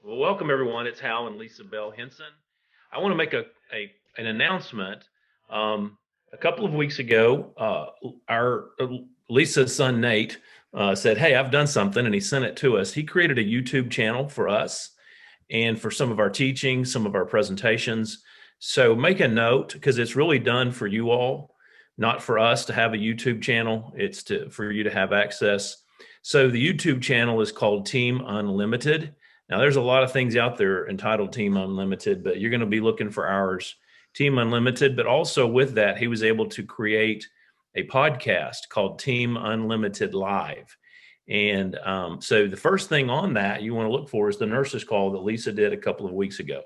Well, welcome everyone. It's Hal and Lisa Bell Henson. I want to make an announcement. A couple of weeks ago, our Lisa's son Nate said, "Hey, I've done something," and he sent it to us. He created a YouTube channel for us and for some of our teaching, some of our presentations. So make a note because it's really done for you all, not for us to have a YouTube channel. It's for you to have access. So the YouTube channel is called Team Unlimited. Now, there's a lot of things out there entitled Team Unlimited, but you're going to be looking for ours, Team Unlimited. But also with that, he was able to create a podcast called Team Unlimited Live. And so the first thing on that you want to look for is the nurses call that Lisa did a couple of weeks ago.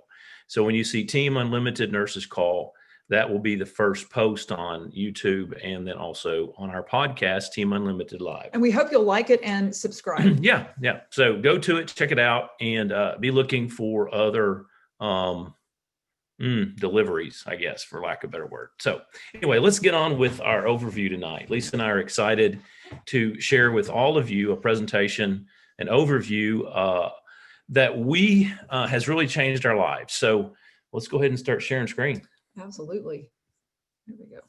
So when you see Team Unlimited Nurses Call, that will be the first post on YouTube and then also on our podcast, Team Unlimited Live. And we hope you'll like it and subscribe. Yeah. So go to it, check it out, and be looking for other deliveries, I guess, for lack of a better word. So anyway, let's get on with our overview tonight. Lisa and I are excited to share with all of you a presentation, an overview that has really changed our lives. So let's go ahead and start sharing screen. Absolutely. Here we go.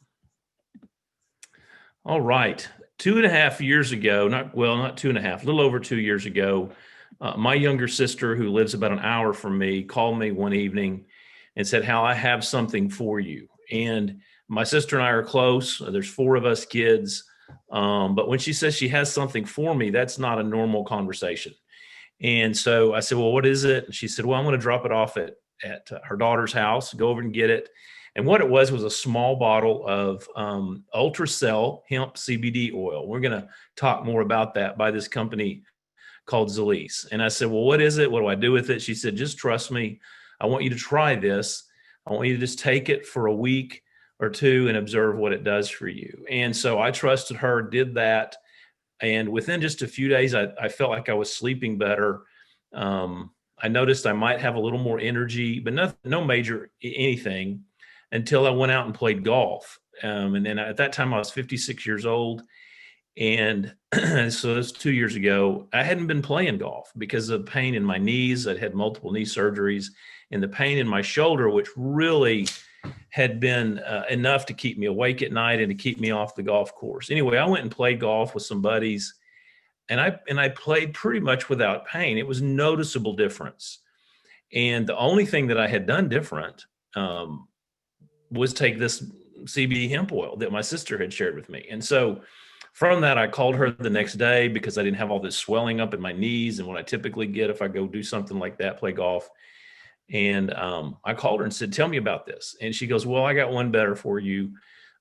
All right. 2.5 years ago, not 2.5, a little over 2 years ago, my younger sister, who lives about an hour from me, called me one evening and said, "Hal, I have something for you." And my sister and I are close. There's 4 of us kids. But when she says she has something for me, that's not a normal conversation. And so I said, "Well, what is it?" And she said, "Well, I'm going to drop it off at her daughter's house, go over and get it." And what it was a small bottle of Ultracell hemp CBD oil. We're going to talk more about that by this company called Zilis. And I said, "Well, what is it? What do I do with it?" She said, "Just trust me. I want you to try this. I want you to just take it for a week or two and observe what it does for you." And so I trusted her, did that. And within just a few days, I felt like I was sleeping better. I noticed I might have a little more energy, but no major anything, until I went out and played golf. And then at that time I was 56 years old. And so that's 2 years ago. I hadn't been playing golf because of pain in my knees. I'd had multiple knee surgeries, and the pain in my shoulder, which really had been enough to keep me awake at night and to keep me off the golf course. Anyway, I went and played golf with some buddies, and I played pretty much without pain. It was noticeable difference. And the only thing that I had done different was take this CBD hemp oil that my sister had shared with me. And so from that, I called her the next day because I didn't have all this swelling up in my knees and what I typically get if I go do something like that, play golf. And I called her and said, "Tell me about this." And she goes, "Well, I got one better for you.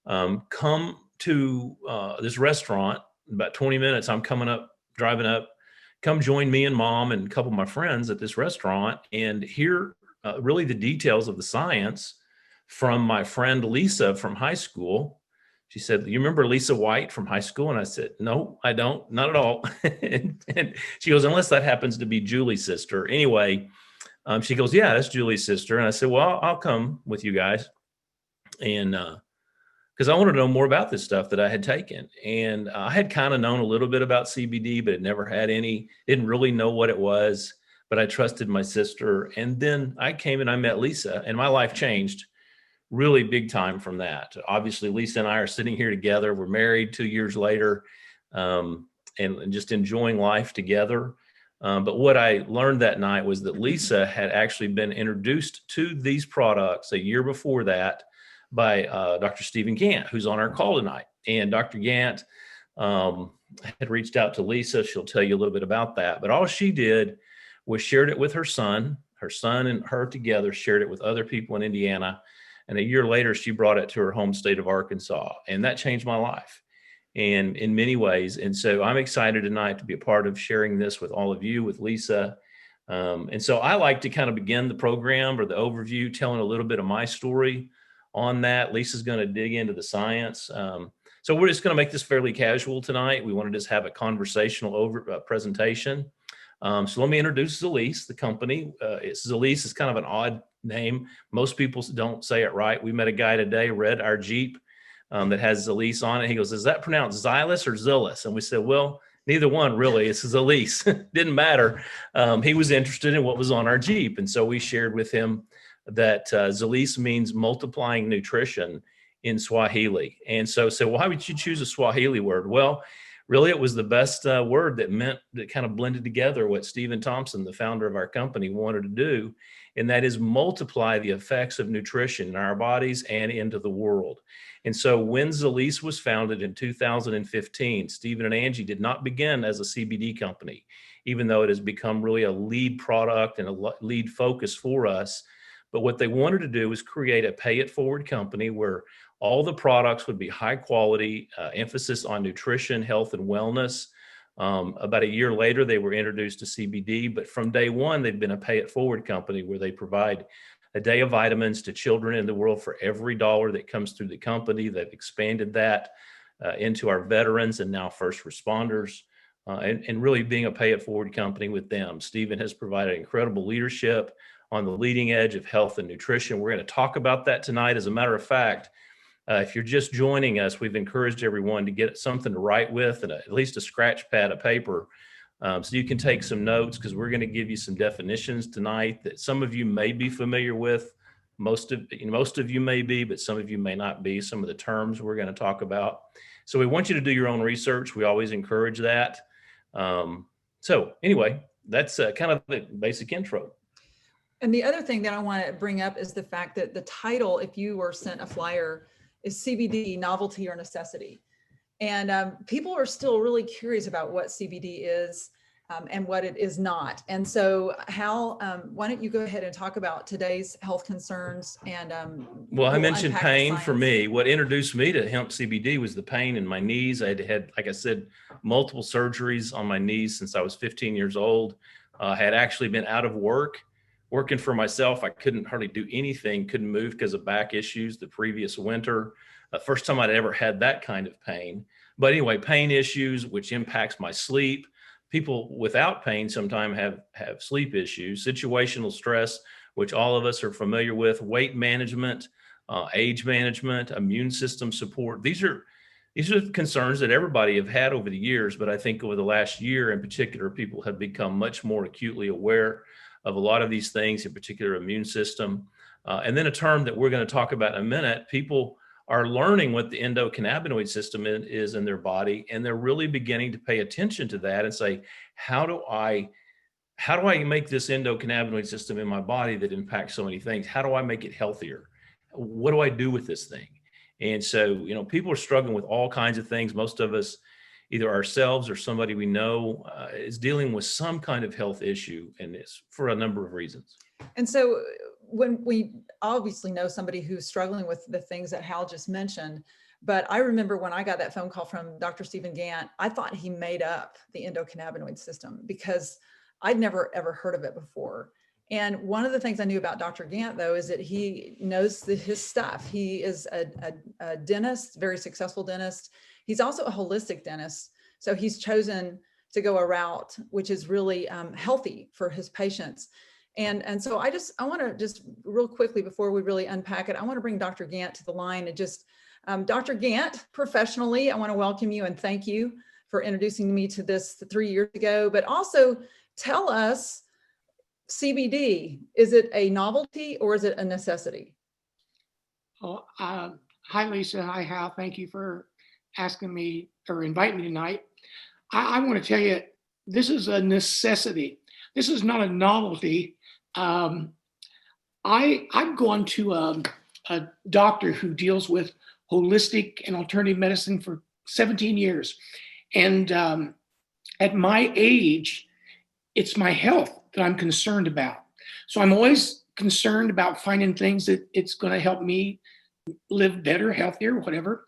Come to this restaurant, about 20 minutes. I'm driving up. Come join me and Mom and a couple of my friends at this restaurant and hear really the details of the science from my friend Lisa from high school." She said, "You remember Lisa White from high school?" And I said, "No, I don't, not at all." and she goes, "Unless that happens to be Julie's sister." Anyway, she goes, "Yeah, that's Julie's sister." And I said, "Well, I'll come with you guys." And because I wanted to know more about this stuff that I had taken. And I had kind of known a little bit about CBD, but had never had any, didn't really know what it was, but I trusted my sister. And then I came and I met Lisa, and my life changed really big time from that. Obviously, Lisa and I are sitting here together. We're married 2 years later, and just enjoying life together. But what I learned that night was that Lisa had actually been introduced to these products a year before that by Dr. Stephen Gant, who's on our call tonight. And Dr. Gant had reached out to Lisa. She'll tell you a little bit about that. But all she did was shared it with her son and her together shared it with other people in Indiana. And a year later, she brought it to her home state of Arkansas. And that changed my life and in many ways. And so I'm excited tonight to be a part of sharing this with all of you, with Lisa. And so I like to kind of begin the program or the overview, telling a little bit of my story on that. Lisa's going to dig into the science. So we're just going to make this fairly casual tonight. We want to just have a conversational presentation. So let me introduce Zilis, the company. Zilis is kind of an odd name. Most people don't say it right. We met a guy today, read our Jeep that has Zilis on it. He goes, "Is that pronounced Zilis or Zilis?" And we said, "Well, Neither one, really. It's Zilis. Didn't matter. He was interested in what was on our Jeep. And so we shared with him that Zilis means multiplying nutrition in Swahili. And so why would you choose a Swahili word? Well, really, it was the best word that kind of blended together what Stephen Thompson, the founder of our company, wanted to do. And that is multiply the effects of nutrition in our bodies and into the world. And so when Zilis was founded in 2015, Stephen and Angie did not begin as a CBD company, even though it has become really a lead product and a lead focus for us. But what they wanted to do was create a pay it forward company where all the products would be high quality, emphasis on nutrition, health, and wellness. About a year later, they were introduced to CBD, but from day one, they've been a pay it forward company where they provide a day of vitamins to children in the world for every dollar that comes through the company. They've expanded that into our veterans and now first responders, and really being a pay it forward company with them. Stephen has provided incredible leadership on the leading edge of health and nutrition. We're going to talk about that tonight. As a matter of fact, if you're just joining us, we've encouraged everyone to get something to write with and at least a scratch pad of paper, so you can take some notes, because we're going to give you some definitions tonight that some of you may be familiar with. Most of you may be, but some of you may not be. Some of the terms we're going to talk about. So we want you to do your own research. We always encourage that. So anyway, that's kind of the basic intro. And the other thing that I want to bring up is the fact that the title, if you were sent a flyer, is CBD, novelty or necessity. And people are still really curious about what CBD is and what it is not. And so Hal, why don't you go ahead and talk about today's health concerns? And well, I mentioned pain. For me, what introduced me to hemp CBD was the pain in my knees. I had, like I said, multiple surgeries on my knees since I was 15 years old. Had actually been out of work, working for myself. I couldn't hardly do anything, couldn't move because of back issues the previous winter. First time I'd ever had that kind of pain. But anyway, pain issues, which impacts my sleep. People without pain sometimes have sleep issues, situational stress, which all of us are familiar with, weight management, age management, immune system support. These are concerns that everybody have had over the years, but I think over the last year in particular, people have become much more acutely aware of a lot of these things, in particular immune system. And then a term that we're going to talk about in a minute, people are learning what the endocannabinoid system is in their body, and they're really beginning to pay attention to that and say, how do I make this endocannabinoid system in my body that impacts so many things? How do I make it healthier? What do I do with this thing? And so, people are struggling with all kinds of things. Most of us, either ourselves or somebody we know, is dealing with some kind of health issue, and it's for a number of reasons. And so when we obviously know somebody who's struggling with the things that Hal just mentioned, but I remember when I got that phone call from Dr. Stephen Gant, I thought he made up the endocannabinoid system because I'd never ever heard of it before. And one of the things I knew about Dr. Gant, though, is that he knows his stuff. He is a dentist, very successful dentist. He's also a holistic dentist. So he's chosen to go a route which is really healthy for his patients. And so I want to just real quickly, before we really unpack it, I want to bring Dr. Gant to the line and just, Dr. Gant, professionally, I want to welcome you and thank you for introducing me to this 3 years ago, but also tell us, CBD, is it a novelty or is it a necessity? Oh, hi, Lisa. Hi, Hal. Thank you for asking me or inviting me tonight. I want to tell you, this is a necessity. This is not a novelty. I've gone to a doctor who deals with holistic and alternative medicine for 17 years. And at my age, it's my health that I'm concerned about. So I'm always concerned about finding things that it's going to help me live better, healthier, whatever.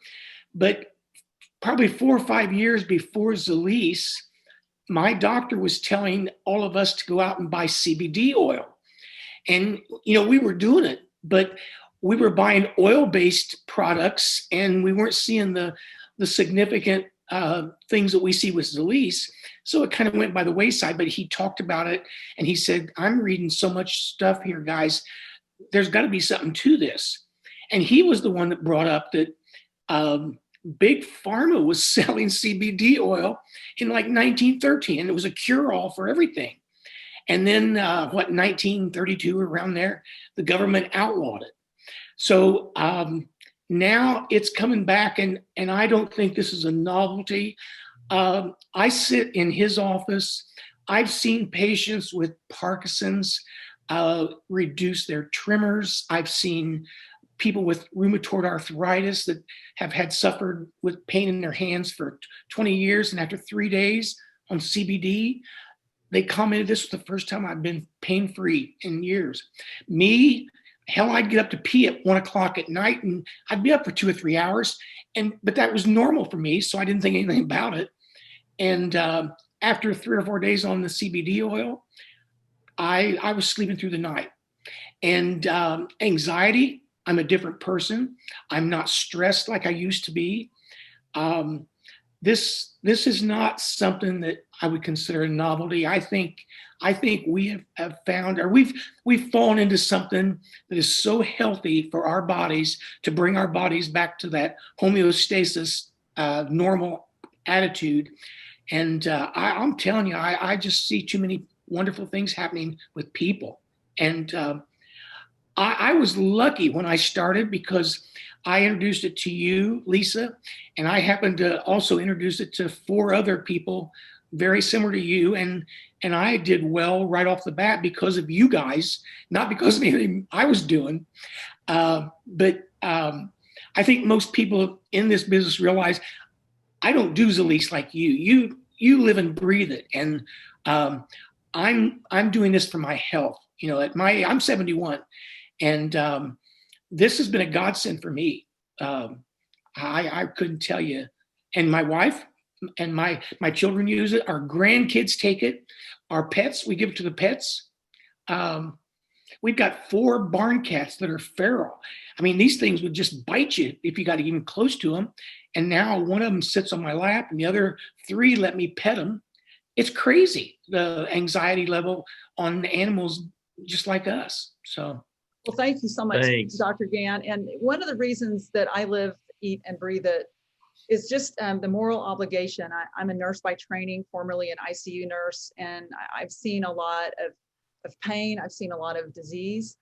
But probably 4 or 5 years before Zilis, my doctor was telling all of us to go out and buy CBD oil. And, we were doing it, but we were buying oil-based products and we weren't seeing the significant things that we see with Zilis. So it kind of went by the wayside, but he talked about it and he said, I'm reading so much stuff here, guys. There's got to be something to this. And he was the one that brought up that Big Pharma was selling CBD oil in like 1913, and it was a cure-all for everything. And then 1932, around there, the government outlawed it. So now it's coming back, and I don't think this is a novelty. I sit in his office. I've seen patients with Parkinson's reduce their tremors. I've seen people with rheumatoid arthritis that have had suffered with pain in their hands for 20 years. And after 3 days on CBD, they commented, this was the first time I've been pain-free in years. Me, hell, I'd get up to pee at 1 o'clock at night, and I'd be up for 2 or 3 hours. But that was normal for me, so I didn't think anything about it. And after 3 or 4 days on the CBD oil, I was sleeping through the night. And anxiety, I'm a different person. I'm not stressed like I used to be. This is not something that I would consider a novelty. I think we have found, or we've fallen into something that is so healthy for our bodies, to bring our bodies back to that homeostasis, normal attitude. And I'm telling you, I just see too many wonderful things happening with people. And I was lucky when I started, because I introduced it to you, Lisa, and I happened to also introduce it to 4 other people very similar to you. And I did well right off the bat because of you guys, not because of anything I was doing. But I think most people in this business realize I don't do Zilis like you. You live and breathe it. And I'm doing this for my health. You know, I'm 71. And this has been a godsend for me. I couldn't tell you. And my wife and my children use it. Our grandkids take it. Our pets, we give it to the pets. We've got 4 barn cats that are feral. I mean, these things would just bite you if you got even close to them. And now one of them sits on my lap, and the other 3 let me pet them. It's crazy, the anxiety level on animals just like us. So. Well, thank you so much, Thanks. Dr. Gant. And one of the reasons that I live, eat, and breathe it is just the moral obligation. I'm a nurse by training, formerly an ICU nurse, and I've seen a lot of pain. I've seen a lot of disease.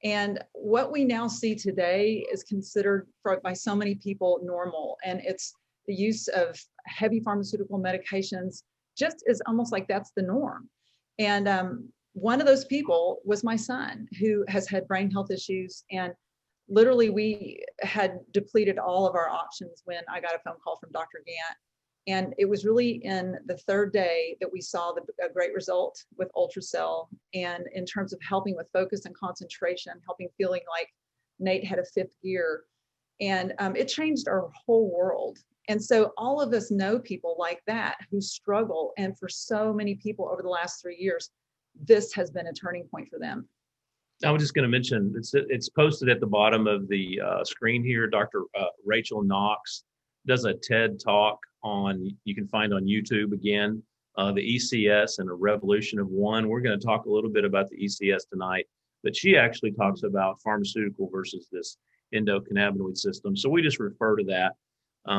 And what we now see today is considered by so many people normal. And it's the use of heavy pharmaceutical medications, just is almost like that's the norm. And one of those people was my son, who has had brain health issues. And literally, we had depleted all of our options when I got a phone call from Dr. Gant. And it was really in the 3rd day that we saw a great result with ultracell, and in terms of helping with focus and concentration, feeling like Nate had a 5th gear. And it changed our whole world. And so all of us know people like that who struggle. And for so many people over the last 3 years, this has been a turning point for them. I was just going to mention, it's posted at the bottom of the screen here. Dr. Rachel Knox does a TED talk you can find on YouTube again, the ECS and a Revolution of One. We're going to talk a little bit about the ECS tonight, but she actually talks about pharmaceutical versus this endocannabinoid system. So we just refer to that.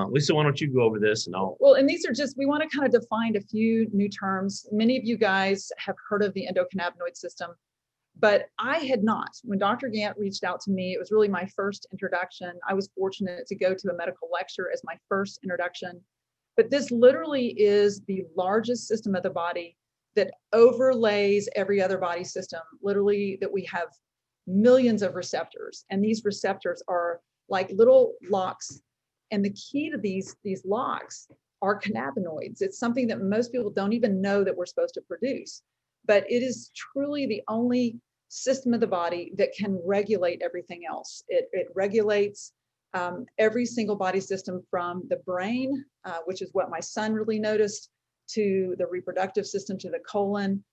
Lisa, why don't you go over this, and and these are we want to kind of define a few new terms. Many of you guys have heard of the endocannabinoid system, but I had not. When Dr. Gant reached out to me, it was really my first introduction. I was fortunate to go to a medical lecture as my first introduction. But this literally is the largest system of the body that overlays every other body system, literally, that we have millions of receptors. And these receptors are like little locks. And the key to these locks are cannabinoids. It's something that most people don't even know that we're supposed to produce. But it is truly the only system of the body that can regulate everything else. It regulates every single body system, from the brain, which is what my son really noticed, to the reproductive system, to the colon,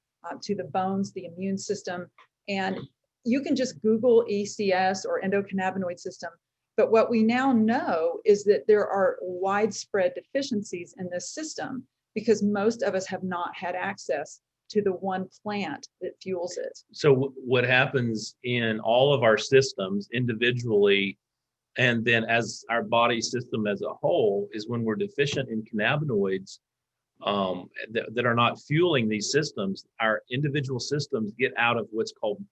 to the bones, the immune system. And you can just Google ECS or endocannabinoid system. But what we now know is that there are widespread deficiencies in this system, because most of us have not had access to the one plant that fuels it. So what happens in all of our systems individually, And then as our body system as a whole is when we're deficient in cannabinoids that are not fueling these systems, our individual systems get out of what's called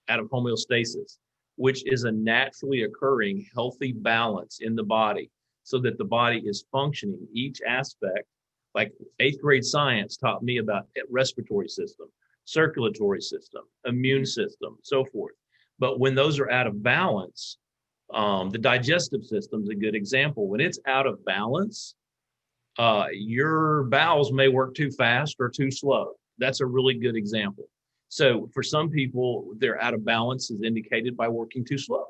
out of homeostasis, which is a naturally occurring healthy balance in the body so that the body is functioning each aspect. Like 8th grade science taught me about respiratory system, circulatory system, immune system, so forth. But when those are out of balance, the digestive system is a good example. When it's out of balance, your bowels may work too fast or too slow. That's a really good example. So for some people, they're out of balance is indicated by working too slow,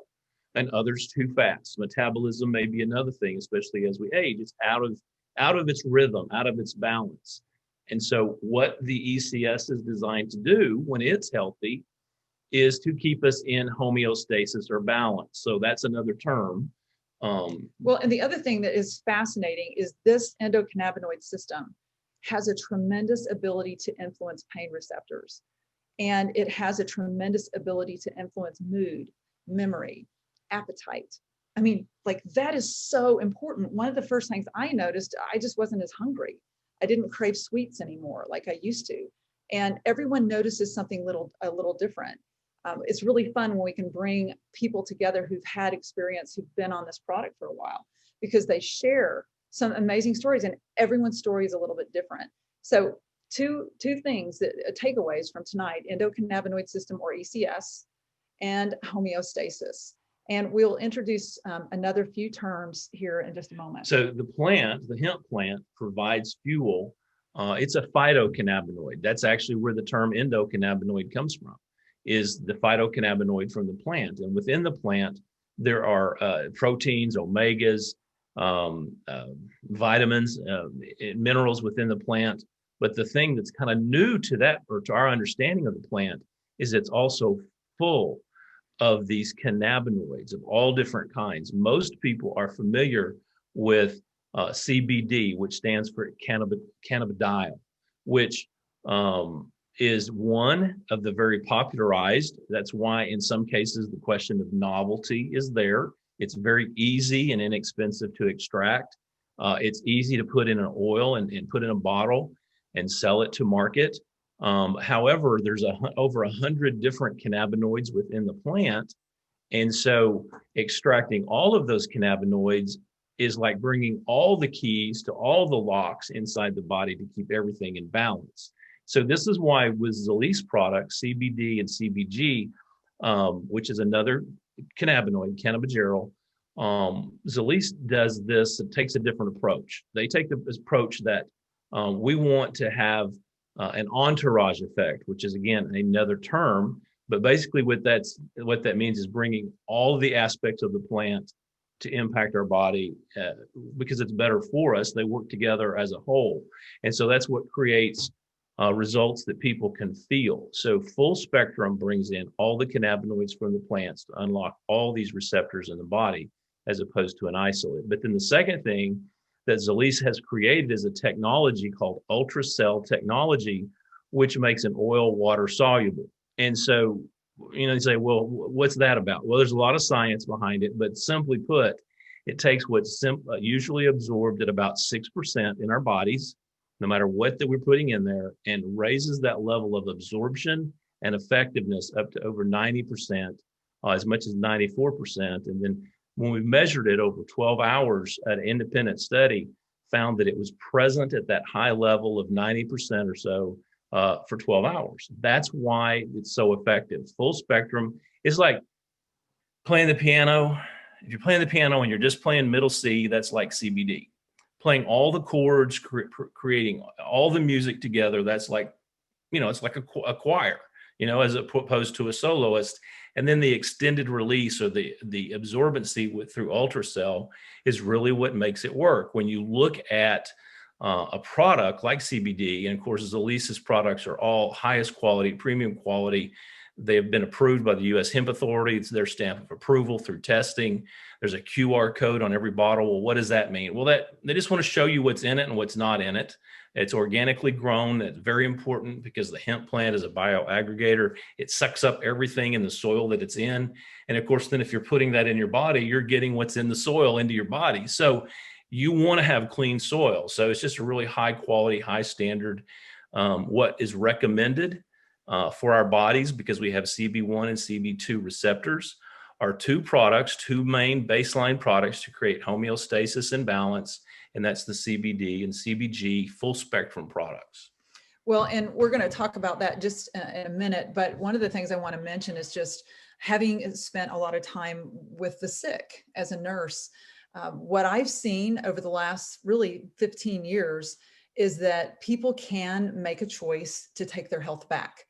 and others too fast. Metabolism may be another thing, especially as we age. It's out of its rhythm, out of its balance. And so what the ECS is designed to do when it's healthy is to keep us in homeostasis or balance. So that's another term. Well, and the other thing that is fascinating is this endocannabinoid system has a tremendous ability to influence pain receptors. And it has a tremendous ability to influence mood, memory, appetite. I mean, like that is so important. One of the first things I noticed, I just wasn't as hungry. I didn't crave sweets anymore like I used to. And everyone notices something a little different. It's really fun when we can bring people together who've had experience, who've been on this product for a while, because they share some amazing stories, and everyone's story is a little bit different. So two things that takeaways from tonight: endocannabinoid system, or ECS, and homeostasis. And we'll introduce another few terms here in just a moment. So the hemp plant provides fuel. It's a phytocannabinoid. That's actually where the term endocannabinoid comes from, is the phytocannabinoid from the plant. And within the plant, there are proteins, omegas, vitamins, minerals within the plant. But the thing that's kind of new to that, or to our understanding of the plant, is it's also full of these cannabinoids of all different kinds. Most people are familiar with CBD, which stands for cannabidiol, which is one of the very popularized. That's why in some cases the question of novelty is there. It's very easy and inexpensive to extract. It's easy to put in an oil and put in a bottle and sell it to market. However, there's over 100 different cannabinoids within the plant. And so extracting all of those cannabinoids is like bringing all the keys to all the locks inside the body to keep everything in balance. So this is why with Zilis products, CBD and CBG, which is another cannabinoid, cannabigerol, Zilis does this. It takes a different approach. They take the approach that we want to have an entourage effect, which is again another term, but basically what that means is bringing all the aspects of the plant to impact our body because it's better for us. They work together as a whole, and so that's what creates results that people can feel. So full spectrum brings in all the cannabinoids from the plants to unlock all these receptors in the body, as opposed to an isolate. But then the second thing that Zilis has created is a technology called ultracell technology, which makes an oil water soluble. And so, you say, well, what's that about? Well, there's a lot of science behind it, but simply put, it takes what's usually absorbed at about 6% in our bodies, no matter what that we're putting in there, and raises that level of absorption and effectiveness up to over 90%, as much as 94%. And then when we measured it over 12 hours, an independent study found that it was present at that high level of 90% or so for 12 hours. That's why it's so effective. Full spectrum is like playing the piano. If you're playing the piano and you're just playing middle C, that's like CBD. Playing all the chords, creating all the music together, that's like, it's like a choir, as opposed to a soloist. And then the extended release, or the absorbency through ultracell, is really what makes it work. When you look at a product like CBD, and of course Zilis's products are all highest quality, premium quality, They have been approved by the U.S. Hemp Authority. It's their stamp of approval through testing. There's a QR code on every bottle. Well, what does that mean? Well, they just want to show you what's in it and what's not in it. It's organically grown. That's very important because the hemp plant is a bioaggregator. It sucks up everything in the soil that it's in. And of course, then if you're putting that in your body, you're getting what's in the soil into your body. So you want to have clean soil. So it's just a really high quality, high standard. What is recommended for our bodies, because we have CB1 and CB2 receptors, are two main baseline products to create homeostasis and balance. And that's the CBD and CBG full spectrum products. Well, and we're going to talk about that just in a minute. But one of the things I want to mention is just having spent a lot of time with the sick as a nurse. What I've seen over the last really 15 years is that people can make a choice to take their health back.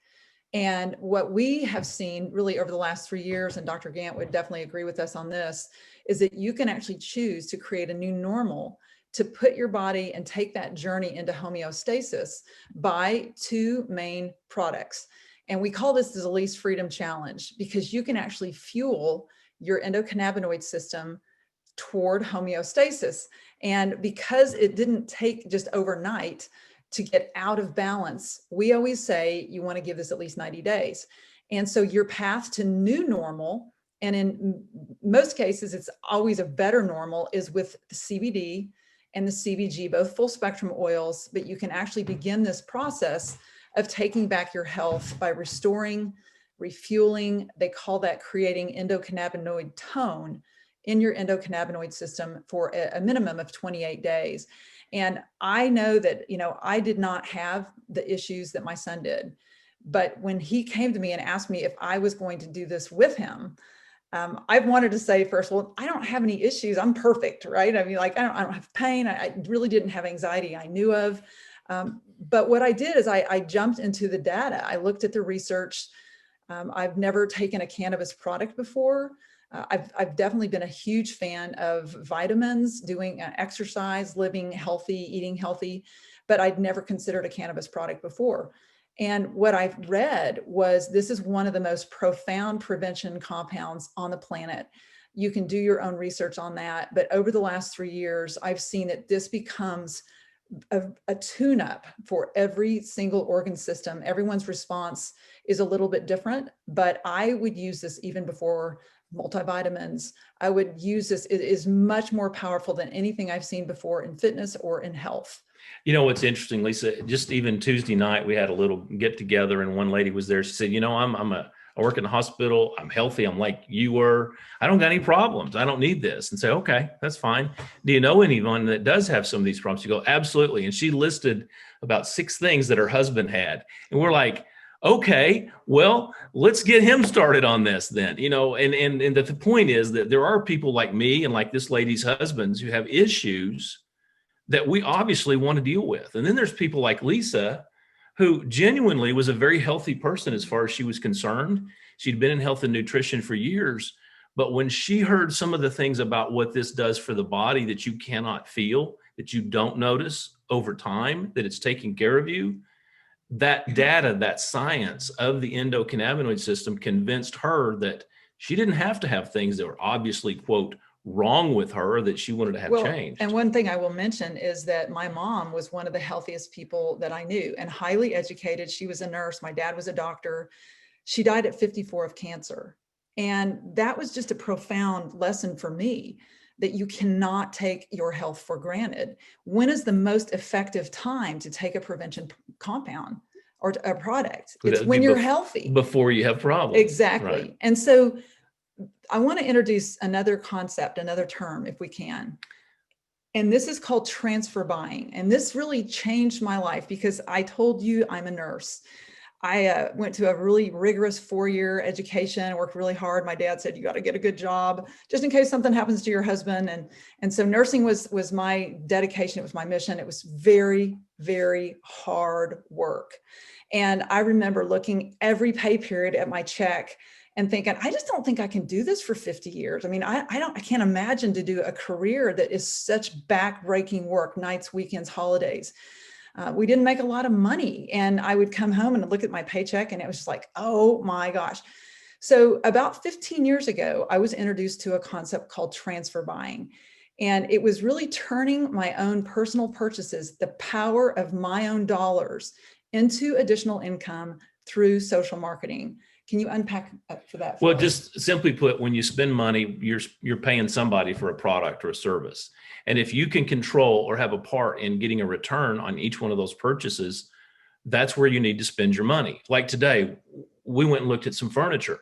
And what we have seen really over the last 3 years, and Dr. Gant would definitely agree with us on this, is that you can actually choose to create a new normal to put your body and take that journey into homeostasis by two main products. And we call this the Zilis Freedom Challenge, because you can actually fuel your endocannabinoid system toward homeostasis. And because it didn't take just overnight to get out of balance, we always say you want to give this at least 90 days. And so your path to new normal, and in most cases, it's always a better normal, is with the CBD and the CBG, both full spectrum oils, but you can actually begin this process of taking back your health by restoring, refueling. They call that creating endocannabinoid tone in your endocannabinoid system for a minimum of 28 days. And I know that, I did not have the issues that my son did, but when he came to me and asked me if I was going to do this with him, I wanted to say first, well, I don't have any issues. I'm perfect, right? I mean, like, I don't have pain. I really didn't have anxiety I knew of. But what I did is I jumped into the data. I looked at the research. I've never taken a cannabis product before. I've definitely been a huge fan of vitamins, doing exercise, living healthy, eating healthy, but I'd never considered a cannabis product before. And what I've read was this is one of the most profound prevention compounds on the planet. You can do your own research on that. But over the last 3 years, I've seen that this becomes a tune-up for every single organ system. Everyone's response is a little bit different, but I would use this even before multivitamins. I would use this. It is much more powerful than anything I've seen before in fitness or in health. You know, what's interesting, Lisa, just even Tuesday night, we had a little get together and one lady was there. She said, I work in the hospital. I'm healthy. I'm like you were. I don't got any problems. I don't need this. And say, okay, that's fine. Do you know anyone that does have some of these problems? You go, absolutely. And she listed about 6 things that her husband had. And we're like, okay, well, let's get him started on this then, and the point is that there are people like me and like this lady's husbands who have issues that we obviously want to deal with. And then there's people like Lisa, who genuinely was a very healthy person as far as she was concerned. She'd been in health and nutrition for years, but when she heard some of the things about what this does for the body that you cannot feel, that you don't notice over time, that it's taking care of you, that data, that science of the endocannabinoid system convinced her that she didn't have to have things that were obviously, quote, wrong with her, that she wanted to have changed. And one thing I will mention is that my mom was one of the healthiest people that I knew and highly educated. She was a nurse. My dad was a doctor. She died at 54 of cancer. And that was just a profound lesson for me, that you cannot take your health for granted. When is the most effective time to take a prevention compound or a product? It's when you're healthy. Before you have problems. Exactly. Right. And so I want to introduce another concept, another term, if we can. And this is called transfer buying. And this really changed my life because I told you I'm a nurse. I went to a really rigorous 4-year education, worked really hard. My dad said, you got to get a good job just in case something happens to your husband. And so nursing was my dedication. It was my mission. It was very, very hard work. And I remember looking every pay period at my check and thinking, I just don't think I can do this for 50 years. I mean, I can't imagine to do a career that is such back-breaking work, nights, weekends, holidays. We didn't make a lot of money. And I would come home and look at my paycheck and it was just like, oh my gosh. So about 15 years ago, I was introduced to a concept called transfer buying. And it was really turning my own personal purchases, the power of my own dollars, into additional income through social marketing. Can you unpack for that? Well, just simply put, when you spend money, you're paying somebody for a product or a service. And if you can control or have a part in getting a return on each one of those purchases, that's where you need to spend your money. Like today, we went and looked at some furniture.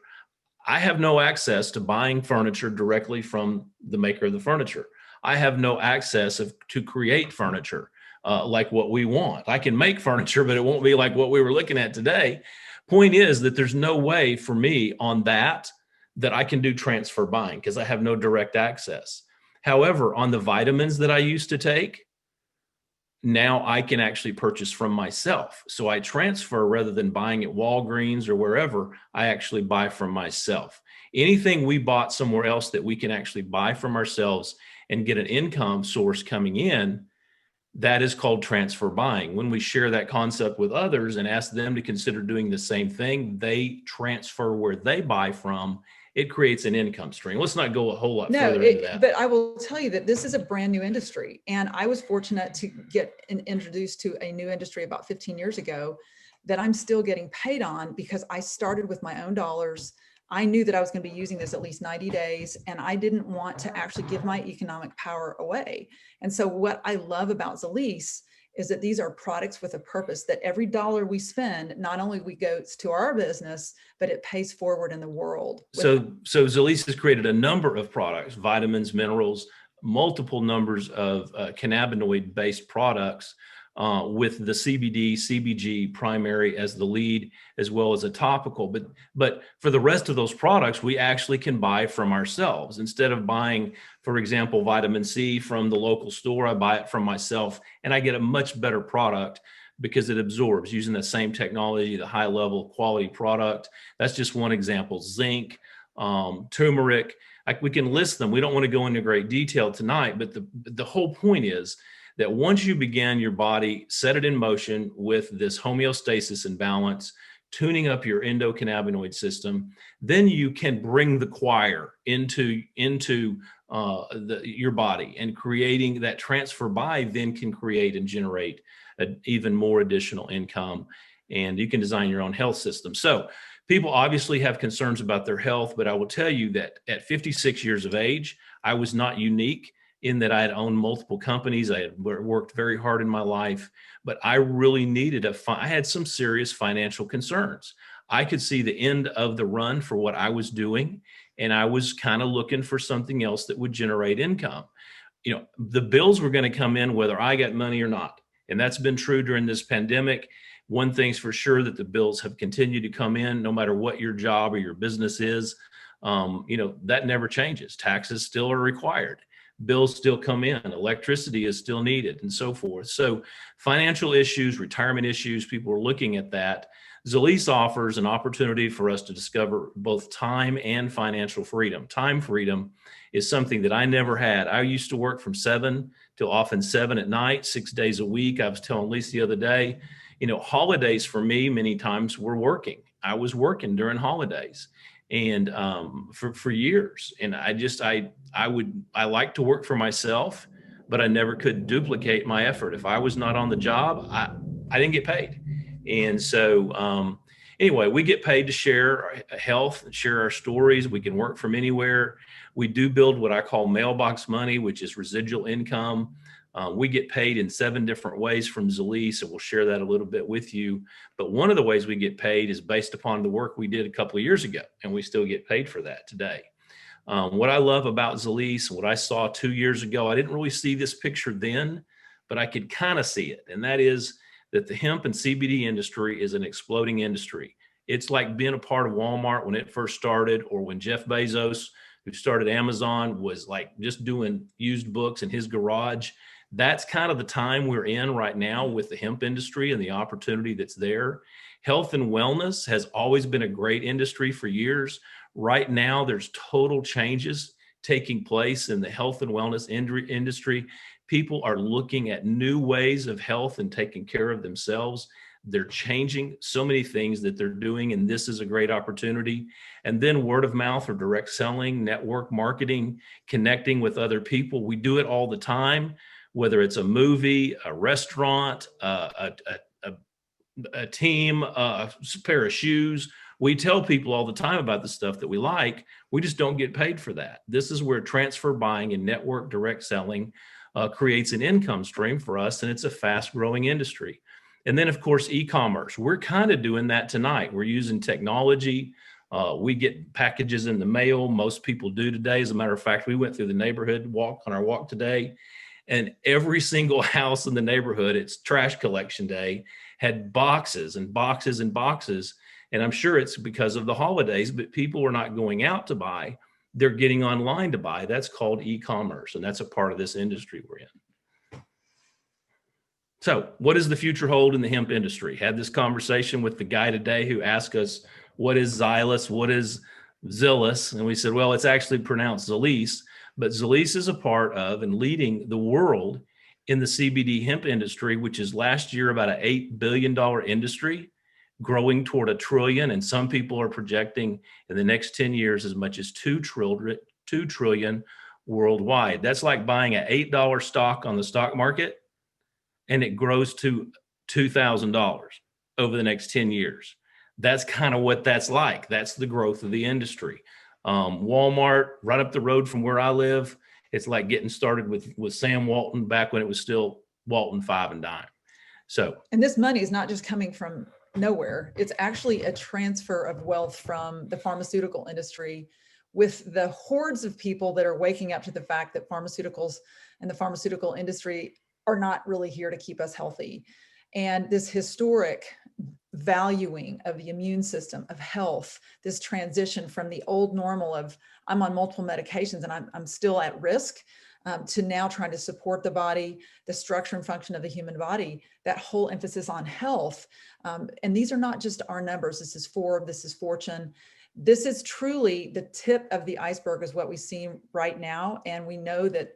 I have no access to buying furniture directly from the maker of the furniture. I have no access to create furniture like what we want. I can make furniture, but it won't be like what we were looking at today. Point is that there's no way for me on that I can do transfer buying because I have no direct access. However, on the vitamins that I used to take, now I can actually purchase from myself. So I transfer rather than buying at Walgreens or wherever, I actually buy from myself. Anything we bought somewhere else that we can actually buy from ourselves and get an income source coming in, that is called transfer buying. When we share that concept with others and ask them to consider doing the same thing, they transfer where they buy from. It creates an income stream. Let's not go a whole lot further into that. But I will tell you that this is a brand new industry. And I was fortunate to get introduced to a new industry about 15 years ago that I'm still getting paid on because I started with my own dollars. I knew that I was going to be using this at least 90 days, and I didn't want to actually give my economic power away. And so what I love about Zilis is that these are products with a purpose, that every dollar we spend, not only we goes to our business, but it pays forward in the world. So Zilis has created a number of products, vitamins, minerals, multiple numbers of cannabinoid-based products with the CBD, CBG primary as the lead, as well as a topical. But for the rest of those products, we actually can buy from ourselves. Instead of buying, for example, vitamin C from the local store, I buy it from myself and I get a much better product because it absorbs using the same technology, the high level quality product. That's just one example. Zinc, turmeric, we can list them. We don't want to go into great detail tonight, but the whole point is that once you begin your body, set it in motion with this homeostasis and balance, tuning up your endocannabinoid system, then you can bring the choir into your body, and creating that transfer buy then can create and generate even more additional income, and you can design your own health system. So people obviously have concerns about their health, but I will tell you that at 56 years of age, I was not unique in that I had owned multiple companies. I had worked very hard in my life, but I really needed I had some serious financial concerns. I could see the end of the run for what I was doing, and I was kind of looking for something else that would generate income. You know, the bills were going to come in whether I got money or not. And that's been true during this pandemic. One thing's for sure, that the bills have continued to come in no matter what your job or your business is. That never changes. Taxes still are required. Bills still come in, electricity is still needed, and so forth. So financial issues, retirement issues, people are looking at that. Zilis offers an opportunity for us to discover both time and financial freedom. Time freedom is something that I never had. I used to work from 7 till often 7 at night, 6 days a week. I was telling Lisa the other day, holidays for me many times were working. I was working during holidays. And for years, and I like to work for myself, but I never could duplicate my effort. If I was not on the job, I didn't get paid. And so anyway, we get paid to share our health and share our stories. We can work from anywhere. We do build what I call mailbox money, which is residual income. We get paid in 7 different ways from Zilis, and we'll share that a little bit with you. But one of the ways we get paid is based upon the work we did a couple of years ago, and we still get paid for that today. What I love about Zilis, what I saw 2 years ago, I didn't really see this picture then, but I could kind of see it. And that is that the hemp and CBD industry is an exploding industry. It's like being a part of Walmart when it first started, or when Jeff Bezos, who started Amazon, was like just doing used books in his garage. That's kind of the time we're in right now with the hemp industry and the opportunity that's there. Health and wellness has always been a great industry for years. Right now, there's total changes taking place in the health and wellness industry. People are looking at new ways of health and taking care of themselves. They're changing so many things that they're doing, and this is a great opportunity. And then word of mouth or direct selling, network marketing, connecting with other people. We do it all the time, whether it's a movie, a restaurant, a team, a pair of shoes. We tell people all the time about the stuff that we like. We just don't get paid for that. This is where transfer buying and network direct selling creates an income stream for us, and it's a fast growing industry. And then, of course, e-commerce. We're kind of doing that tonight. We're using technology. We get packages in the mail. Most people do today. As a matter of fact, we went through the neighborhood walk on our walk today, and every single house in the neighborhood, it's trash collection day, had boxes and boxes and boxes. And I'm sure it's because of the holidays, but people are not going out to buy. They're getting online to buy. That's called e-commerce, and that's a part of this industry we're in. So what does the future hold in the hemp industry? Had this conversation with the guy today who asked us, what is Zilis? What is Zilis? And we said, well, it's actually pronounced Zilis, but Zilis is a part of and leading the world in the CBD hemp industry, which is last year about an $8 billion industry, growing toward $1 trillion. And some people are projecting in the next 10 years as much as $2 trillion worldwide. That's like buying an $8 stock on the stock market, and it grows to $2,000 over the next 10 years. That's kind of what that's like. That's the growth of the industry. Walmart, right up the road from where I live, it's like getting started with Sam Walton back when it was still Walton 5 and dime. So, and this money is not just coming from nowhere. It's actually a transfer of wealth from the pharmaceutical industry, with the hordes of people that are waking up to the fact that pharmaceuticals and the pharmaceutical industry are not really here to keep us healthy. And this historic valuing of the immune system, of health, this transition from the old normal of I'm on multiple medications and I'm still at risk, to now trying to support the body, the structure and function of the human body, that whole emphasis on health. And these are not just our numbers. This is Forbes, this is Fortune. This is truly the tip of the iceberg is what we see right now. And we know that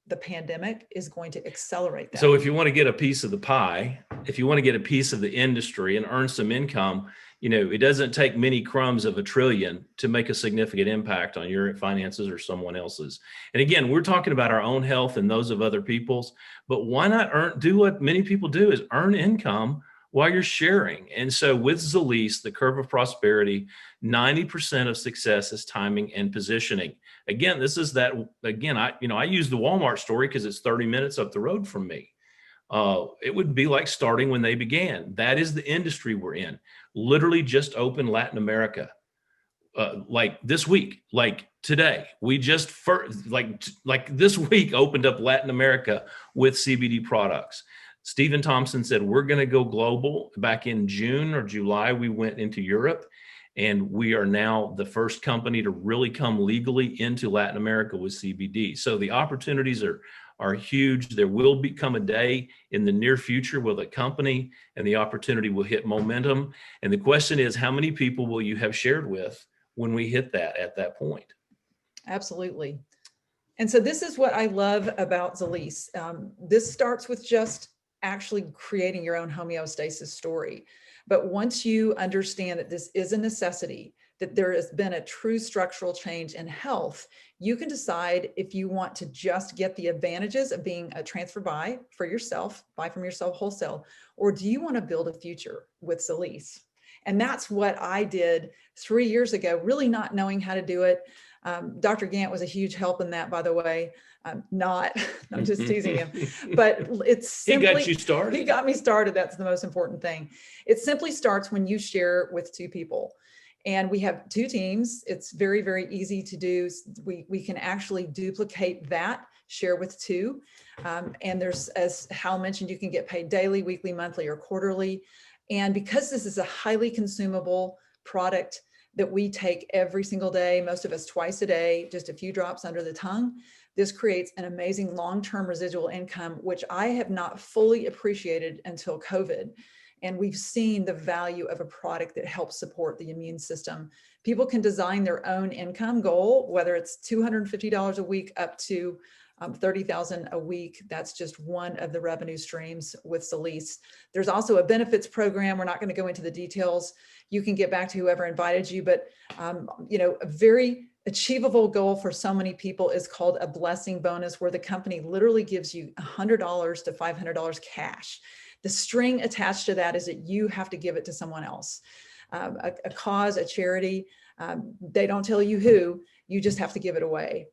the pandemic is going to accelerate that. So if you want to get a piece of the pie, if you want to get a piece of the industry and earn some income, you know, it doesn't take many crumbs of $1 trillion to make a significant impact on your finances or someone else's. And again, we're talking about our own health and those of other people's, but why not do what many people do, is earn income while you're sharing. And so with Zilis, the curve of prosperity, 90% of success is timing and positioning. Again, this is that, again, I use the Walmart story because it's 30 minutes up the road from me. It would be like starting when they began. That is the industry we're in. Literally just opened Latin America. Like this week, like today, we just like this week opened up Latin America with CBD products. Stephen Thompson said, we're going to go global. Back in June or July, we went into Europe, and we are now the first company to really come legally into Latin America with CBD. So the opportunities are huge. There will become a day in the near future where the company and the opportunity will hit momentum. And the question is, how many people will you have shared with when we hit that at that point? Absolutely. And so this is what I love about Zilis. This starts with just actually creating your own homeostasis story. But once you understand that this is a necessity, that there has been a true structural change in health, you can decide if you want to just get the advantages of being a transfer buy for yourself, buy from yourself wholesale, or do you want to build a future with Zilis? And that's what I did 3 years ago, really not knowing how to do it. Dr. Gant was a huge help in that, by the way. I'm just teasing him, but it's simply, he got you started. He got me started. That's the most important thing. It simply starts when you share with two people. And we have 2 teams. It's very, very easy to do. We can actually duplicate that, share with 2. And there's, as Hal mentioned, you can get paid daily, weekly, monthly, or quarterly. And because this is a highly consumable product that we take every single day, most of us twice a day, just a few drops under the tongue, this creates an amazing long-term residual income, which I have not fully appreciated until COVID. And we've seen the value of a product that helps support the immune system. People can design their own income goal, whether it's $250 a week up to $30,000 a week. That's just one of the revenue streams with Zilis. There's also a benefits program. We're not going to go into the details. You can get back to whoever invited you, but a very achievable goal for so many people is called a blessing bonus, where the company literally gives you $100 to $500 cash. The string attached to that is that you have to give it to someone else, a cause, a charity. They don't tell you who, you just have to give it away.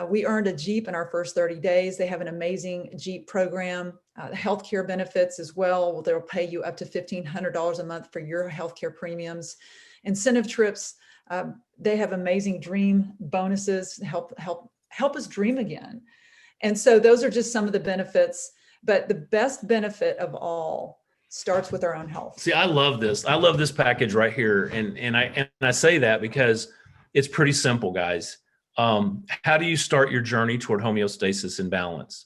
We earned a Jeep in our first 30 days. They have an amazing Jeep program, healthcare benefits as well. They'll pay you up to $1,500 a month for your healthcare premiums. Incentive trips, they have amazing dream bonuses, help us dream again. And so those are just some of the benefits, but the best benefit of all starts with our own health. See, I love this. I love this package right here. And I say that because it's pretty simple, guys. How do you start your journey toward homeostasis and balance?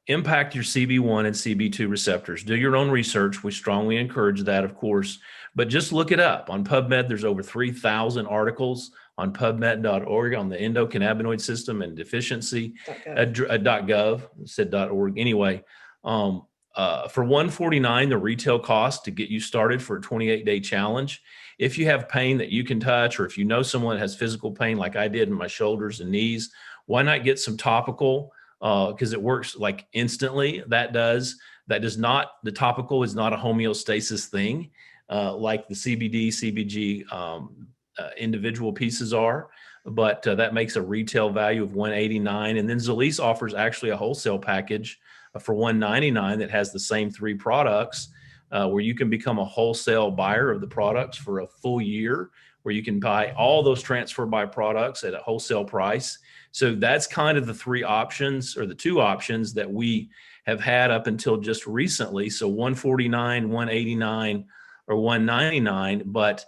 Impact your CB1 and CB2 receptors. Do your own research. We strongly encourage that, of course, but just look it up. On PubMed, there's over 3,000 articles on PubMed.org on the endocannabinoid system and deficiency. .gov, said .org. Anyway, for $149, the retail cost to get you started for a 28-day challenge. If you have pain that you can touch, or if you know someone that has physical pain like I did in my shoulders and knees, why not get some topical? Because it works like instantly. The topical is not a homeostasis thing like the CBD, CBG individual pieces are, but that makes a retail value of $189. And then Zilis offers actually a wholesale package for $199 that has the same three products, where you can become a wholesale buyer of the products for a full year, where you can buy all those transfer buy products at a wholesale price. So that's kind of the three options, or the two options that we have had up until just recently. So $149, $189, or $199. But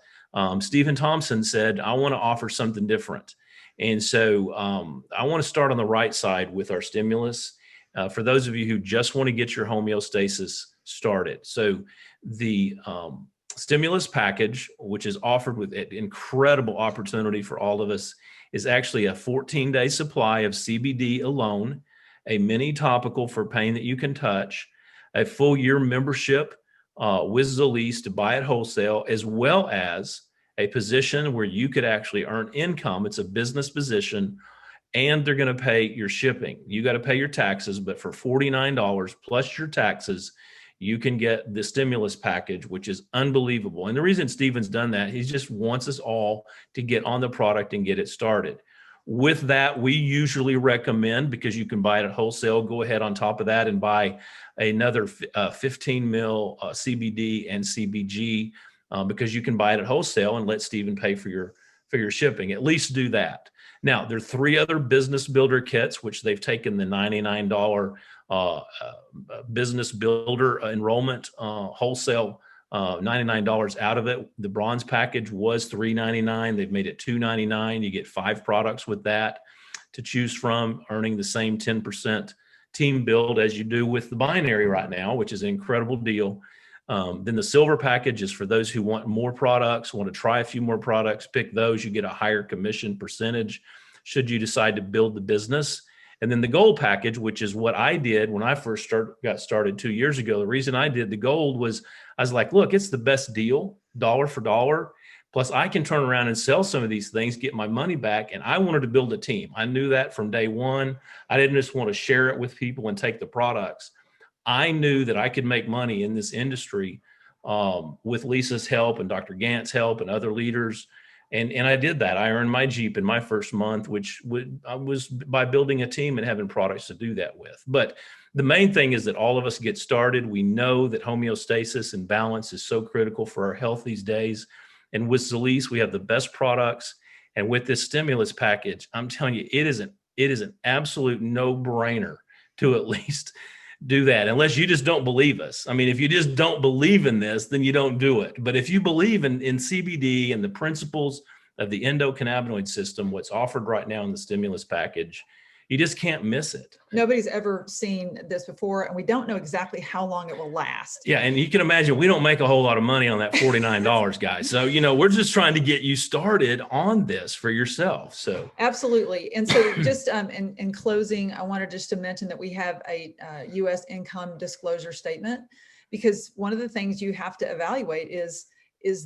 Stephen Thompson said, I want to offer something different. And so I want to start on the right side with our stimulus. For those of you who just want to get your homeostasis started. So the stimulus package, which is offered with an incredible opportunity for all of us, is actually a 14-day supply of CBD alone, a mini topical for pain that you can touch, a full year membership with Zilis to buy at wholesale, as well as a position where you could actually earn income. It's a business position, and they're going to pay your shipping. You got to pay your taxes, but for $49 plus your taxes, you can get the stimulus package, which is unbelievable. And the reason Stephen's done that, he just wants us all to get on the product and get it started. With that, we usually recommend, because you can buy it at wholesale, go ahead on top of that and buy another 15 mil CBD and CBG, because you can buy it at wholesale and let Stephen pay for your shipping. At least do that. Now, there are three other business builder kits, which they've taken the $99 business builder enrollment wholesale $99 out of it. The bronze package was $399. They've made it $299. You get 5 products with that to choose from, earning the same 10% team build as you do with the binary right now, which is an incredible deal. Then the silver package is for those who want more products, want to try a few more products, pick those. You get a higher commission percentage should you decide to build the business. And then the gold package, which is what I did when I first got started 2 years ago. The reason I did the gold was I was like, look, it's the best deal, dollar for dollar. Plus, I can turn around and sell some of these things, get my money back. And I wanted to build a team. I knew that from day one. I didn't just want to share it with people and take the products. I knew that I could make money in this industry with Lisa's help and Dr. Gant's help and other leaders. And I did that. I earned my Jeep in my first month, which was by building a team and having products to do that with. But the main thing is that all of us get started. We know that homeostasis and balance is so critical for our health these days. And with Zilis, we have the best products. And with this stimulus package, I'm telling you, it is an absolute no-brainer to at least do that, unless you just don't believe us. I mean, if you just don't believe in this, then you don't do it. But if you believe in CBD and the principles of the endocannabinoid system, what's offered right now in the stimulus package, You just can't miss it. Nobody's ever seen this before, and we don't know exactly how long it will last. Yeah, and you can imagine we don't make a whole lot of money on that $49, guys. So, we're just trying to get you started on this for yourself. So Absolutely. And so just in closing, I wanted just to mention that we have a U.S. income disclosure statement, because one of the things you have to evaluate is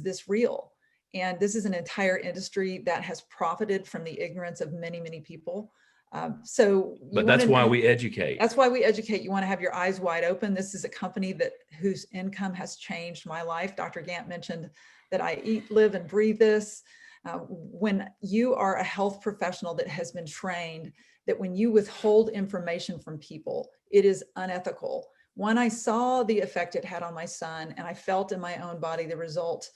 this real? And this is an entire industry that has profited from the ignorance of many, many people. But that's why we educate. That's why we educate. You want to have your eyes wide open. This is a company whose income has changed my life. Dr. Gant mentioned that I eat, live, and breathe this. When you are a health professional that has been trained that when you withhold information from people, it is unethical. When I saw the effect it had on my son, and I felt in my own body the result.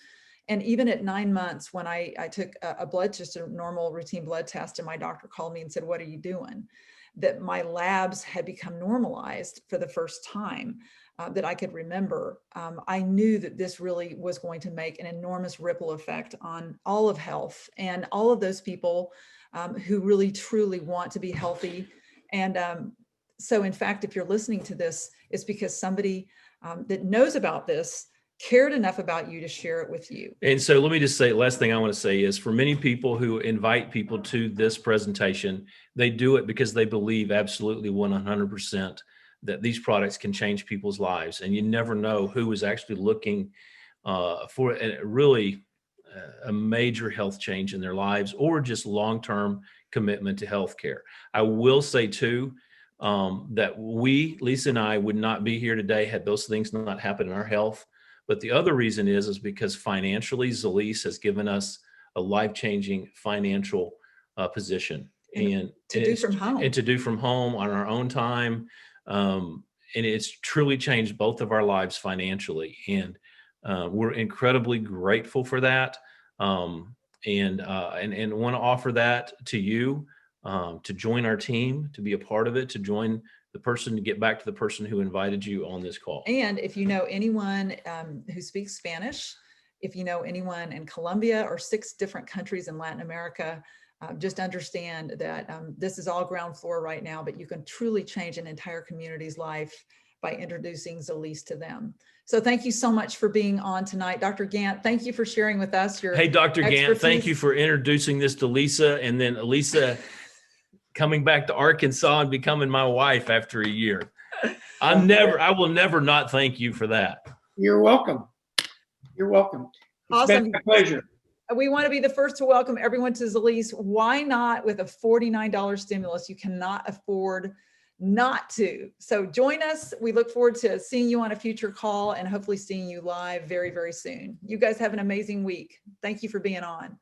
And even at 9 months, when I took just a normal routine blood test, and my doctor called me and said, "What are you doing?" That my labs had become normalized for the first time that I could remember. I knew that this really was going to make an enormous ripple effect on all of health and all of those people who really truly want to be healthy. And so in fact, if you're listening to this, it's because somebody that knows about this cared enough about you to share it with you. And so let me just say, last thing I want to say is, for many people who invite people to this presentation, they do it because they believe absolutely 100% that these products can change people's lives. And you never know who is actually looking for a major health change in their lives, or just long-term commitment to healthcare. I will say too, that Lisa and I would not be here today had those things not happened in our health. But the other reason is because financially, Zilis has given us a life-changing financial position, and to do from home on our own time. And it's truly changed both of our lives financially. And we're incredibly grateful for that. And want to offer that to you, to join our team, to be a part of it, to get back to the person who invited you on this call. And if you know anyone who speaks Spanish, if you know anyone in Colombia or 6 different countries in Latin America, just understand that this is all ground floor right now, but you can truly change an entire community's life by introducing Zilis to them. So thank you so much for being on tonight. Dr. Gant, thank you for sharing with us your Hey, Dr. expertise. Gant, thank you for introducing this to Lisa, and then Lisa coming back to Arkansas and becoming my wife after a year. I will never not thank you for that. You're welcome. You're welcome. It's Awesome. been a pleasure. We want to be the first to welcome everyone to Zilis. Why not with a $49 stimulus? You cannot afford not to. So join us. We look forward to seeing you on a future call and hopefully seeing you live very, very soon. You guys have an amazing week. Thank you for being on.